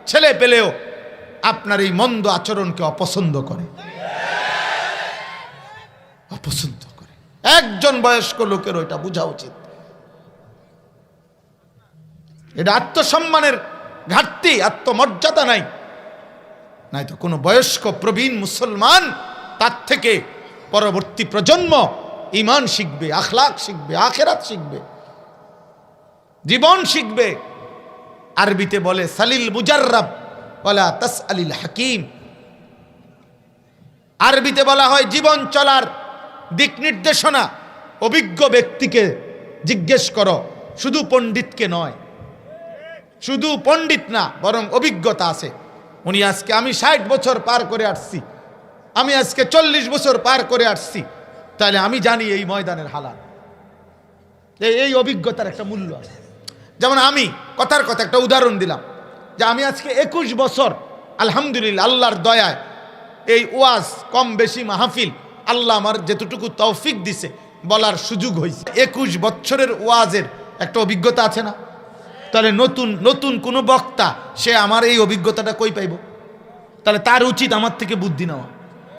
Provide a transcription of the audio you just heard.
ছেলে পেলেও আপনার এই মন্দ আচরণকে অপছন্দ করে, অপছন্দ করে। একজন বয়স্ক লোকের ওইটা বোঝা উচিত। এটা আত্মসম্মানের ঘাটতি, আত্মমর্যাদা নাই। নাই তো কোনো বয়স্ক প্রবীণ মুসলমান তার থেকে পরবর্তী প্রজন্ম ঈমান শিখবে, আখলাক শিখবে, আখিরাত শিখবে, জীবন শিখবে। আরবিতে বলে সালিল মুজাররাব ওয়ালা তাসআলিল হাকিম। আরবিতে বলা হয় জীবন চলার দিক নির্দেশনা অভিজ্ঞ ব্যক্তিকে জিজ্ঞেস করো, শুধু পণ্ডিতকে নয়। শুধু পণ্ডিত না, বরং অভিজ্ঞতা আছে। উনি আজকে, আমি 60 বছর পার করে আসছি, আমি আজকে 40 বছর পার করে আসছি, তাহলে আমি জানি এই ময়দানের হালাত। এই অভিজ্ঞতার একটা মূল্য আছে। যেমন আমি কথার কথা একটা উদাহরণ দিলাম যে আমি আজকে 21 বছর আলহামদুলিল্লাহ আল্লাহর দয়ায় এই ওয়াজ কম বেশি মাহফিল আল্লাহ আমার যেতটুকু তৌফিক দিছে বলার সুযোগ হয়েছে। 21 বছরের ওয়াজের একটা অভিজ্ঞতা আছে না? তাহলে নতুন নতুন কোনো বক্তা সে আমার এই অভিজ্ঞতাটা কই পাইব? তাহলে তার উচিত আমার থেকে বুদ্ধি নেওয়া।